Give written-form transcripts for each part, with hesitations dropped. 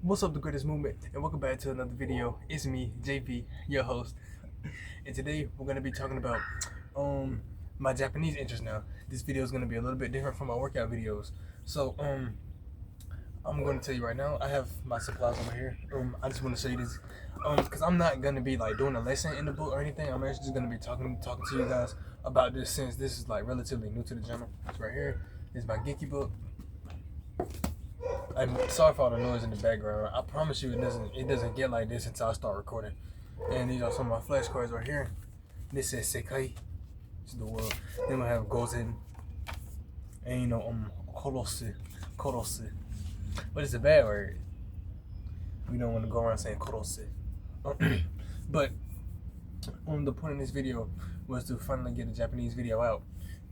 What's up, the greatest movement, and welcome back to another video. It's me, JP, your host, and today we're gonna be talking about my Japanese interest. Now, this video is gonna be a little bit different from my workout videos. So I'm going to tell you right now, I have my supplies over here. I just want to show you this, because I'm not gonna be like doing a lesson in the book or anything. I'm actually just gonna be talking to you guys about this, since this is like relatively new to the channel. It's right here. It's my Genki book. I'm sorry for all the noise in the background. I promise you it doesn't get like this until I start recording. And these are some of my flashcards right here. This says Sekai, it's the world. Then we have Gozen. And Korosu. Korosu. But it's a bad word. We don't want to go around saying Korosu. But the point of this video was to finally get a Japanese video out.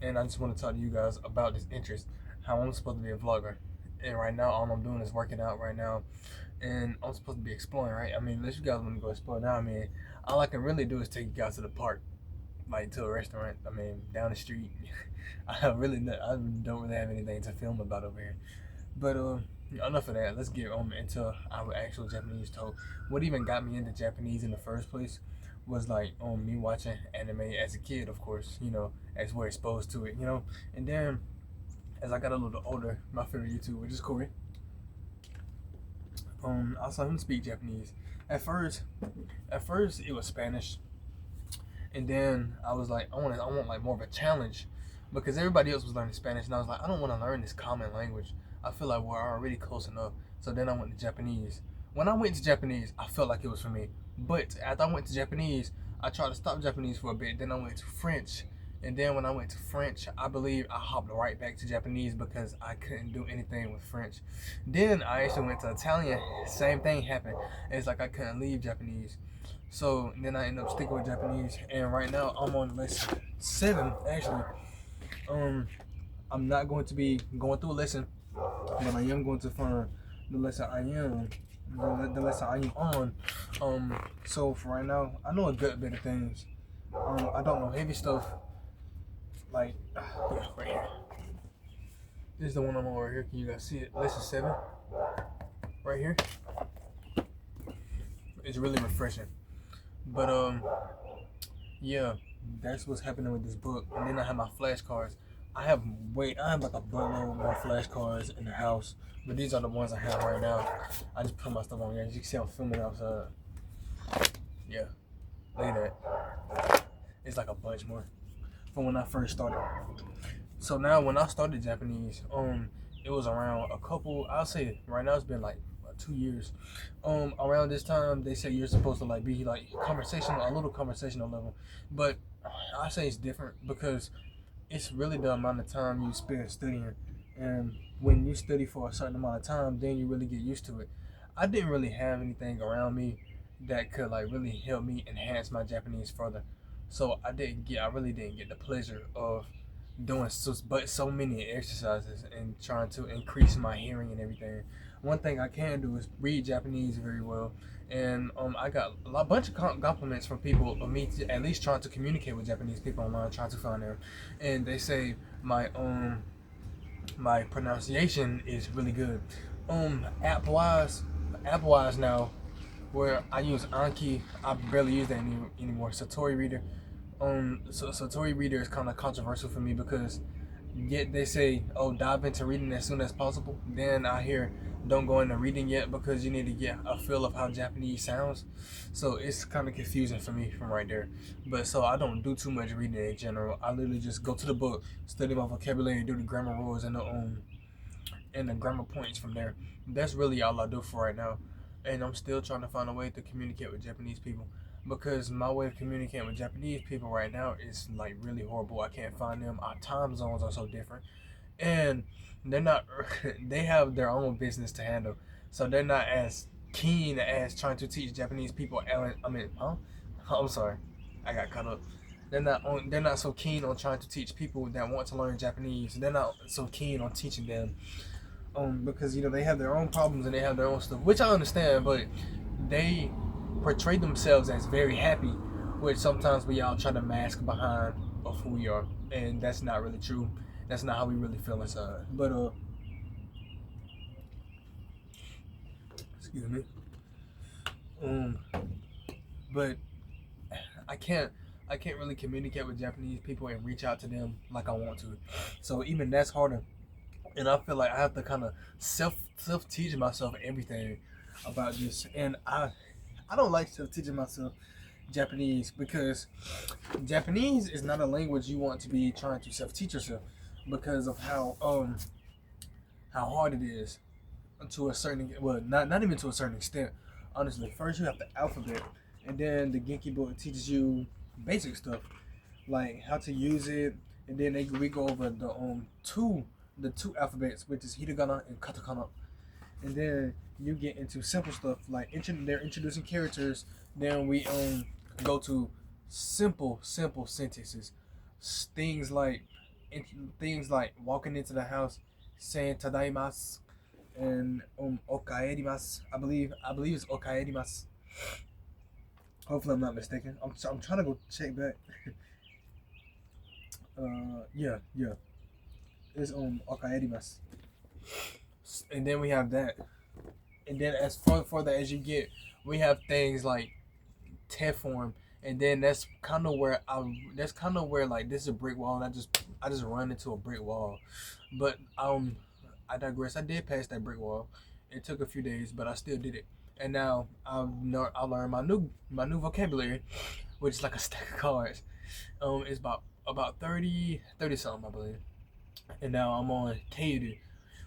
And I just want to talk to you guys about this interest. How I'm supposed to be a vlogger. And right now, all I'm doing is working out right now. And I'm supposed to be exploring, right? I mean, unless you guys want to go explore now, I mean, all I can really do is take you guys to the park. Like, to a restaurant. I mean, down the street. I don't really have anything to film about over here. But, enough of that. Let's get into our actual Japanese talk. What even got me into Japanese in the first place was, like, me watching anime as a kid, of course. You know, as we're exposed to it, you know. And then as I got a little older, my favorite YouTuber is Corey. I saw him speak Japanese. At first it was Spanish, and then I was like, I want like more of a challenge, because everybody else was learning Spanish, and I was like, I don't want to learn this common language. I feel like we're already close enough. So then I went to Japanese. When I went to Japanese, I felt like it was for me. But after I went to Japanese, I tried to stop Japanese for a bit. Then I went to French. And then when I went to French, I believe I hopped right back to Japanese because I couldn't do anything with French. Then I actually went to Italian. Same thing happened. It's like I couldn't leave Japanese. So then I ended up sticking with Japanese. And right now I'm on lesson 7, actually. I'm not going to be going through a lesson, but I am going to find the lesson I am. The lesson I am on. So for right now, I know a good bit of things. I don't know heavy stuff. Like, yeah, right here. This is the one I'm on right here. Can you guys see it? Lesson 7. Right here. It's really refreshing. But, yeah, that's what's happening with this book. And then I have my flashcards. I have like a buttload more flashcards in the house. But these are the ones I have right now. I just put my stuff on here. As you can see, I'm filming outside. Yeah. Look at that. It's like a bunch more from when I first started. So now when I started Japanese, it was around I'll say right now it's been like 2 years. Around this time they say you're supposed to like be like a little conversational level. But I say it's different because it's really the amount of time you spend studying. And when you study for a certain amount of time, then you really get used to it. I didn't really have anything around me that could like really help me enhance my Japanese further. So I really didn't get the pleasure of doing so many exercises and trying to increase my hearing and everything. One thing I can do is read Japanese very well, and I got a bunch of compliments from people of me at least trying to communicate with Japanese people online, trying to find them, and they say my pronunciation is really good. App wise now, where I use Anki, I barely use that anymore. Satori Reader. So Satori Reader is kind of controversial for me because yet they say, oh, dive into reading as soon as possible. Then I hear, don't go into reading yet because you need to get a feel of how Japanese sounds. So it's kind of confusing for me from right there. But so I don't do too much reading in general. I literally just go to the book, study my vocabulary, do the grammar rules and the grammar points from there. That's really all I do for right now. And I'm still trying to find a way to communicate with Japanese people, because my way of communicating with Japanese people right now is like really horrible. I can't find them. Our time zones are so different, and they're not. They have their own business to handle, so they're not as keen as trying to teach Japanese people. I'm sorry, I got cut up. They're not so keen on trying to teach people that want to learn Japanese. They're not so keen on teaching them, because you know they have their own problems and they have their own stuff, which I understand, but they portray themselves as very happy, which sometimes we all try to mask behind of who we are, and that's not really true. That's not how we really feel inside. But Excuse me. Um, but I can't I can't really communicate with Japanese people and reach out to them like I want to. So even that's harder. And I feel like I have to kind of self teach myself everything about this. And I don't like self teaching myself Japanese because Japanese is not a language you want to be trying to self teach yourself because of how hard it is to a certain, well, not even to a certain extent. Honestly, first you have the alphabet, and then the Genki book teaches you basic stuff like how to use it, and then we go over the two alphabets, which is hiragana and katakana, and then you get into simple stuff like they're introducing characters. Then we go to simple sentences, things like things like walking into the house, saying tadaimasu and okaerimasu. I believe it's okaerimasu. Hopefully I'm not mistaken. I'm trying to go check back. Yeah, it's okaerimasu. And then we have that. And then as further as you get, we have things like T form, and then that's kind of where like this is a brick wall, and I just run into a brick wall. But I digress. I did pass that brick wall. It took a few days, but I still did it. And now I learned my new vocabulary, which is like a stack of cards. It's about 30 something, I believe. And now I'm on Keiru,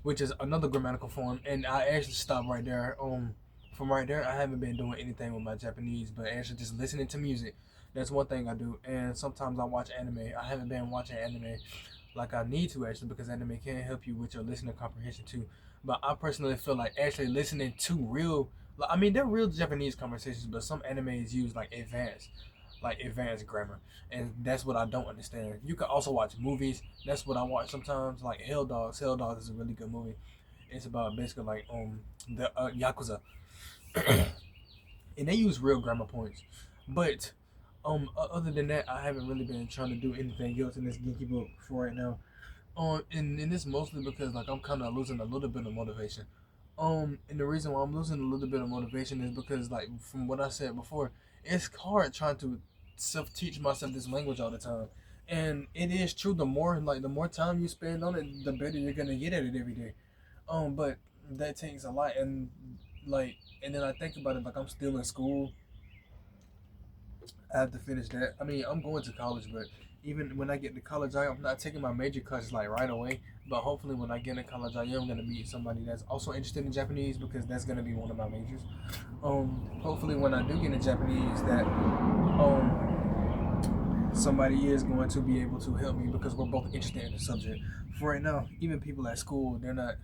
which is another grammatical form. And I actually stopped right there. From right there, I haven't been doing anything with my Japanese, but actually just listening to music. That's one thing I do. And sometimes I watch anime. I haven't been watching anime like I need to actually because anime can help you with your listening comprehension too. But I personally feel like actually listening to real, I mean, they're real Japanese conversations, but some animes use like advanced grammar, and that's what I don't understand. You can also watch movies. That's what I watch sometimes, like Hell Dogs. Hell Dogs is a really good movie. It's about basically like the yakuza, and they use real grammar points. But other than that, I haven't really been trying to do anything else in this Genki book for right now. And it's mostly because like I'm kind of losing a little bit of motivation. And the reason why I'm losing a little bit of motivation is because like from what I said before, it's hard trying to self teach myself this language all the time. And it is true. The more time you spend on it, the better you're gonna get at it every day. But that takes a lot, and like, and then I think about it like I'm still in school. I have to finish that. I mean, I'm going to college, but even when I get to college, I'm not taking my major classes like right away. But hopefully, when I get in college, I am gonna meet somebody that's also interested in Japanese because that's gonna be one of my majors. Hopefully, when I do get into Japanese, that somebody is going to be able to help me because we're both interested in the subject. For right now, even people at school, they're not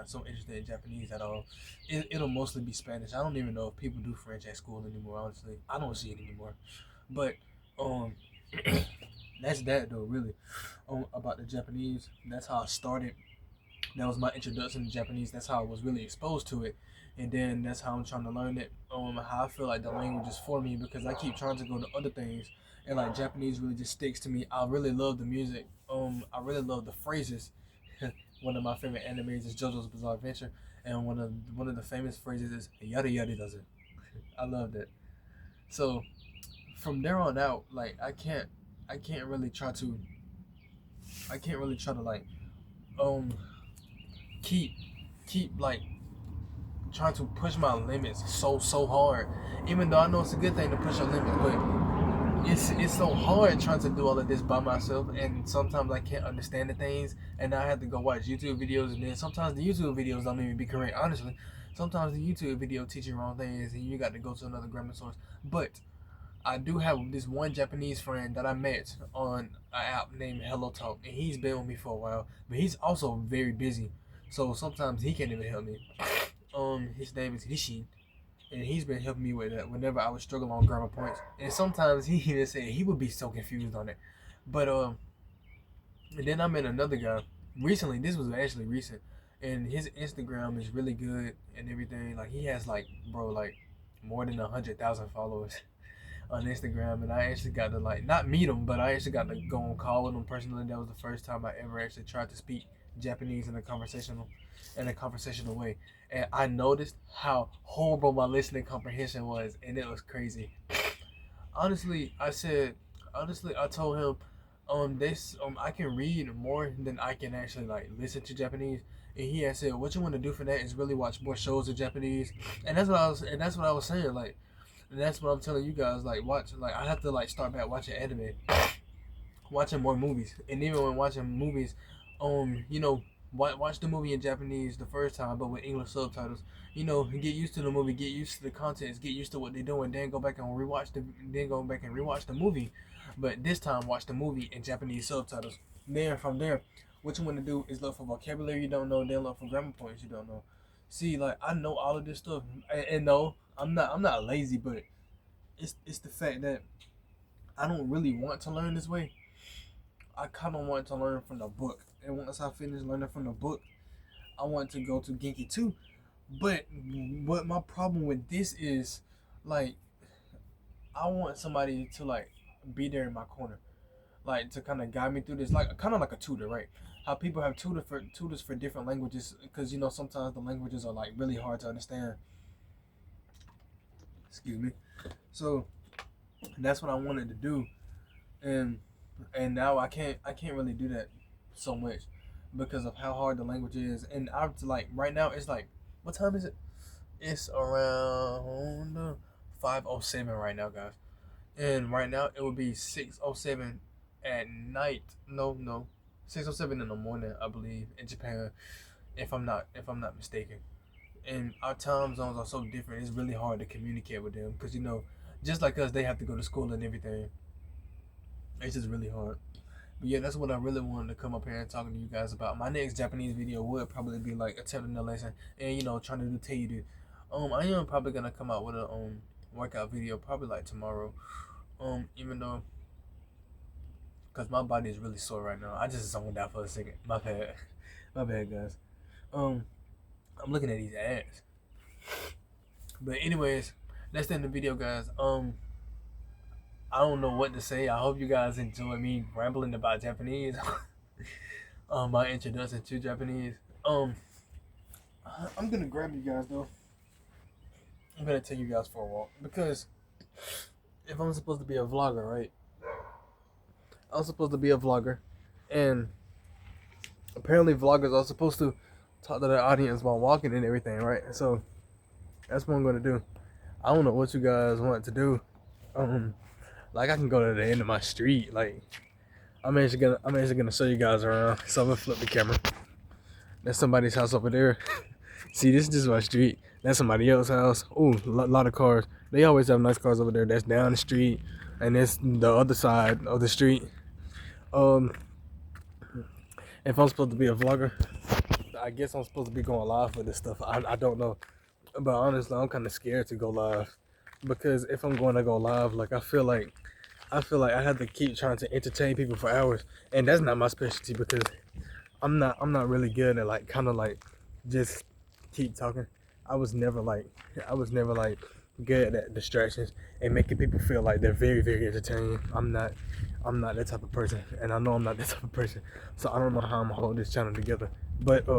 so interested in Japanese at all. It'll mostly be Spanish. I don't even know if people do French at school anymore. Honestly, I don't see it anymore. But um, that's that though. Really, about the Japanese. That's how I started. That was my introduction to Japanese. That's how I was really exposed to it, and then that's how I'm trying to learn it. How I feel like the language is for me because I keep trying to go to other things, and like Japanese really just sticks to me. I really love the music. I really love the phrases. One of my favorite animes is JoJo's Bizarre Adventure, and one of the famous phrases is "yada yada does it." I love that. So from there on out, like I can't really try to, I can't really try to like um keep like trying to push my limits so hard. Even though I know it's a good thing to push your limits, but it's so hard trying to do all of this by myself, and sometimes I can't understand the things, and I have to go watch YouTube videos, and then sometimes the YouTube videos don't even be correct. Honestly, sometimes the YouTube video teaching wrong things, and you got to go to another grammar source. But I do have this one Japanese friend that I met on an app named Hello Talk, and he's been with me for a while, but he's also very busy, so sometimes he can't even help me. His name is Hishin, and he's been helping me with that whenever I was struggling on grammar points. And sometimes he even said he would be so confused on it. But and then I met another guy recently. This was actually recent, and his Instagram is really good and everything. Like he has like like more than 100,000 followers on Instagram, and I actually got to like not meet him, but I actually got to go on call with him personally. That was the first time I ever actually tried to speak Japanese in a conversational way, and I noticed how horrible my listening comprehension was, and it was crazy. Honestly, I told him, this, I can read more than I can actually like listen to Japanese. And he had said, what you want to do for that is really watch more shows in Japanese. And that's what I was saying. Like, and that's what I'm telling you guys. Like, watch, like, I have to like start back watching anime, watching more movies, and even when watching movies, watch the movie in Japanese the first time, but with English subtitles. Get used to the movie, get used to the contents, get used to what they're doing, then go back and rewatch the movie, but this time watch the movie in Japanese subtitles. Then from there, what you want to do is look for vocabulary you don't know, then look for grammar points you don't know. See, like I know all of this stuff, and no, I'm not lazy, but it's the fact that I don't really want to learn this way. I kind of want to learn from the book, and once I finish learning from the book, I want to go to Genki too. But what my problem with this is, like, I want somebody to like be there in my corner, like to kind of guide me through this, like kind of like a tutor, right? How people have tutors for different languages, because sometimes the languages are like really hard to understand. Excuse me. So that's what I wanted to do, and now I can't really do that so much because of how hard the language is. And I like right now it's like, what time is it? It's around 5:07 right now, guys. And right now it will be 6:07 at night. No, 6:07 in the morning, I believe, in Japan, if I'm not mistaken. And our time zones are so different. It's really hard to communicate with them because just like us, they have to go to school and everything. It's just really hard. But yeah, that's what I really wanted to come up here and talking to you guys about. My next Japanese video would probably be like attempting the lesson and trying to do Teiyuru. I am probably gonna come out with a workout video probably like tomorrow. Even though, cause my body is really sore right now. I just zoned out for a second. My bad, my bad, guys. I'm looking at these ads. But anyways, that's the end of the video, guys. I don't know what to say. I hope you guys enjoy me rambling about Japanese. My introduction to Japanese. I'm gonna grab you guys though. I'm gonna take you guys for a walk because if I'm supposed to be a vlogger, right? I'm supposed to be a vlogger, and apparently vloggers are supposed to talk to their audience while walking and everything, right? So that's what I'm gonna do. I don't know what you guys want to do. Like I can go to the end of my street. Like I'm actually gonna show you guys around. So I'm gonna flip the camera. That's somebody's house over there. See, this is just my street. That's somebody else's house. Ooh, lot of cars. They always have nice cars over there. That's down the street, and it's the other side of the street. If I'm supposed to be a vlogger, I guess I'm supposed to be going live for this stuff. I don't know, but honestly, I'm kind of scared to go live because if I'm going to go live, like I feel like I have to keep trying to entertain people for hours, and that's not my specialty because I'm not really good at like kind of like just keep talking. I was never like good at distractions and making people feel like they're very, very entertaining. I'm not that type of person, and I know I'm not that type of person. So I don't know how I'm gonna hold this channel together. But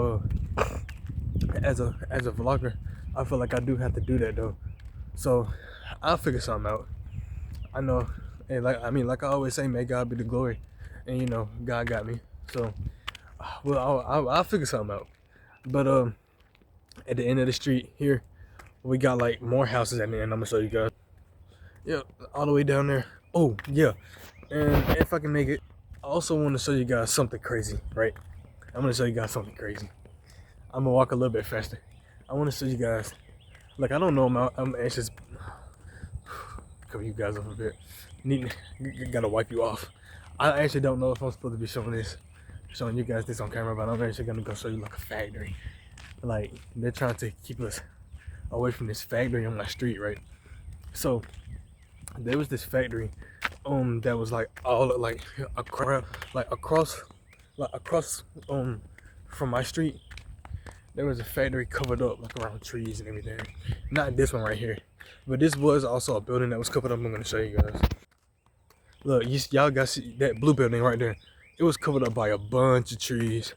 as a vlogger, I feel like I do have to do that though. So I'll figure something out. I know, and like I always say, may God be the glory, and God got me. So well, I'll figure something out. But at the end of the street here, we got like more houses at the end. I'm gonna show you guys. Yeah, all the way down there. Oh yeah, and if I can make it, I also want to show you guys something crazy, right? I'm gonna show you guys something crazy. I'm gonna walk a little bit faster. I want to show you guys. Like I don't know, I'm anxious. Cover you guys up a bit. Gotta wipe you off. I actually don't know if I'm supposed to be showing you guys this on camera, but I'm actually gonna go show you like a factory. Like they're trying to keep us away from this factory on my street, right? So there was this factory that was like all like across from my street. There was a factory covered up like around trees and everything. Not this one right here, but this was also a building that was covered up. I'm gonna show you guys. Look, y'all got see that blue building right there. It was covered up by a bunch of trees.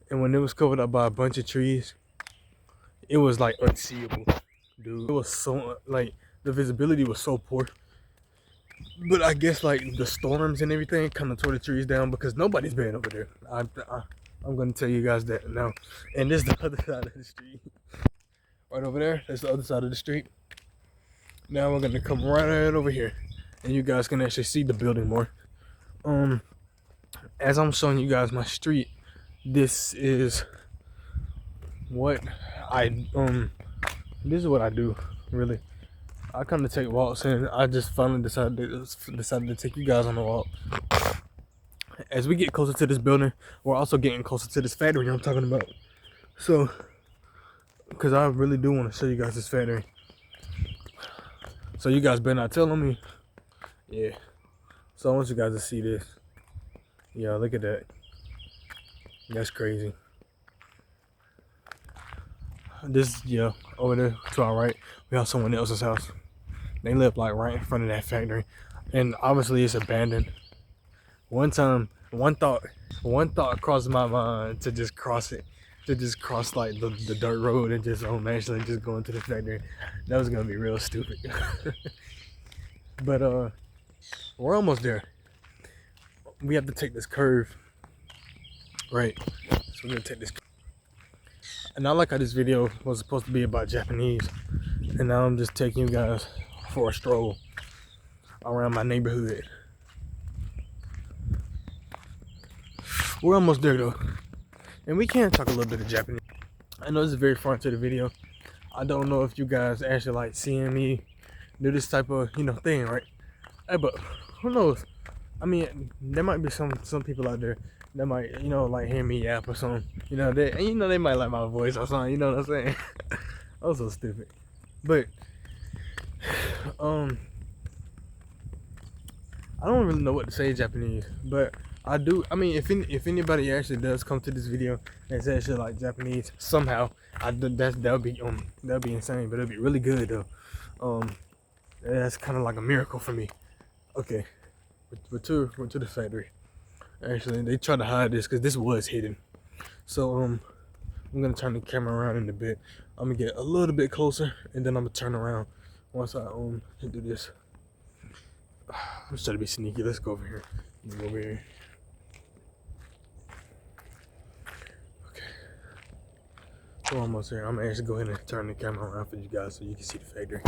And when it was covered up by a bunch of trees, it was like unseeable, dude. It was so like the visibility was so poor. But I guess like the storms and everything kind of tore the trees down because nobody's been over there. I'm gonna tell you guys that now. And this is the other side of the street. Right over there, that's the other side of the street. Now we're gonna come right over here, and you guys can actually see the building more. As I'm showing you guys my street, this is what I this is what I do really. I come to take walks, and I just finally decided to take you guys on a walk. As we get closer to this building, we're also getting closer to this factory I'm talking about. So, because I really do want to show you guys this factory. So you guys better not tell on me. Yeah. So I want you guys to see this. Yeah, look at that. That's crazy. This, yeah, over there to our right, we have someone else's house. They live like right in front of that factory. And obviously it's abandoned. One time, one thought crossed my mind to just cross it. To just cross like the dirt road and just actually just go into the factory. That was gonna be real stupid. But we're almost there. We have to take this curve. Right. So we're gonna take this curve. And I like how this video was supposed to be about Japanese. And now I'm just taking you guys for a stroll around my neighborhood. We're almost there though. And we can talk a little bit of Japanese. I know this is very foreign to the video. I don't know if you guys actually like seeing me do this type of, thing, right? Hey, but who knows? I mean, there might be some people out there that might, like hear me yap or something. They might like my voice or something, you know what I'm saying? I was so stupid. But I don't really know what to say in Japanese, but I do. I mean, if anybody actually does come to this video and it's actually like Japanese somehow, that'll be insane. But it'll be really good though. That's kind of like a miracle for me. Okay, we're to the factory. Actually, they try to hide this because this was hidden. So I'm gonna turn the camera around in a bit. I'm gonna get a little bit closer and then I'm gonna turn around once I do this. I'm just trying to be sneaky. Let's go over here. Go over here. Okay. So almost here. I'm gonna actually go ahead and turn the camera around for you guys so you can see the factory.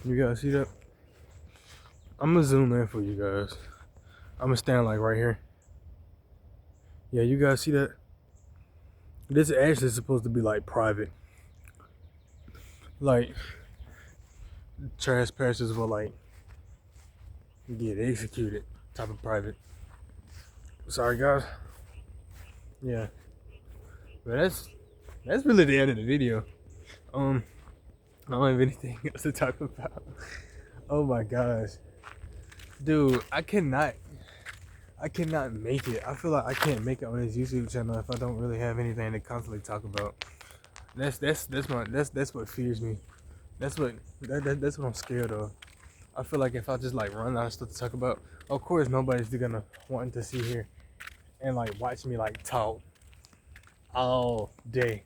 You guys see that? I'm gonna zoom in for you guys. I'm gonna stand like right here. Yeah, you guys see that? This is actually supposed to be like private. Like trespassers will like get executed type of private. Sorry guys. Yeah. But that's really the end of the video. I don't have anything else to talk about. Oh my gosh. Dude, I cannot make it. I feel like I can't make it on this YouTube channel if I don't really have anything to constantly talk about. That's what fears me. That's what I'm scared of. I feel like if I just like run out of stuff to talk about, of course nobody's gonna want to sit here and like watch me like talk all day.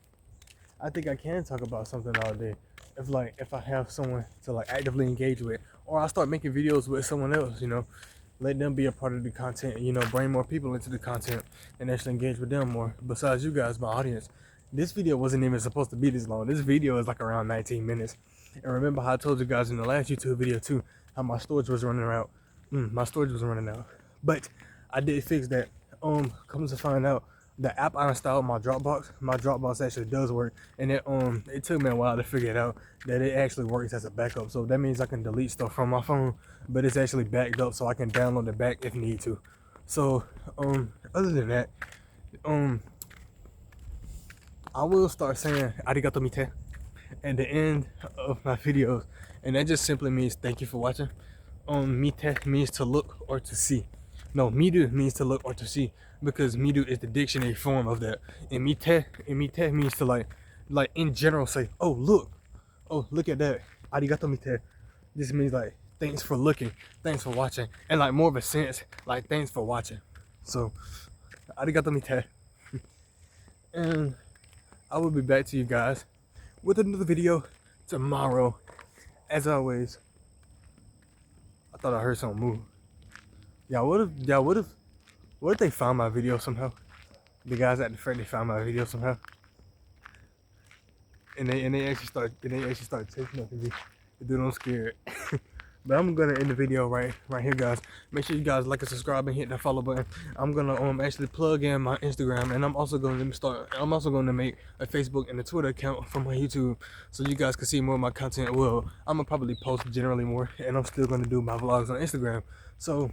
I think I can talk about something all day if I have someone to like actively engage with, or I start making videos with someone else, let them be a part of the content, bring more people into the content and actually engage with them more besides you guys, my audience. This video wasn't even supposed to be this long. This video is like around 19 minutes. And remember how I told you guys in the last YouTube video too, how my storage was running out. My storage was running out. But I did fix that. Come to find out, the app I installed, my Dropbox actually does work. And it took me a while to figure it out that it actually works as a backup. So that means I can delete stuff from my phone, but it's actually backed up so I can download it back if need to. So other than that, I will start saying arigato mite at the end of my videos, and that just simply means thank you for watching. Mite means to look or to see. No, miru means to look or to see, because miru is the dictionary form of that, and mite means to like like in general say, oh look at that, arigato mite. This means like thanks for looking, thanks for watching, and like more of a sense like thanks for watching. So arigato mite. And I will be back to you guys with another video tomorrow. As always, I thought I heard something move. What if they found my video somehow? The guys at the fair, they found my video somehow, and they actually start chasing after me. Dude, I'm scared. But I'm gonna end the video right here, guys. Make sure you guys like and subscribe and hit that follow button. I'm gonna actually plug in my Instagram, and I'm also gonna make a Facebook and a Twitter account for my YouTube, so you guys can see more of my content. Well, I'm gonna probably post generally more, and I'm still gonna do my vlogs on Instagram. So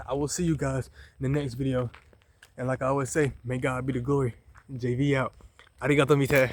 I will see you guys in the next video. And like I always say, may God be the glory. JV out. Arigato mite.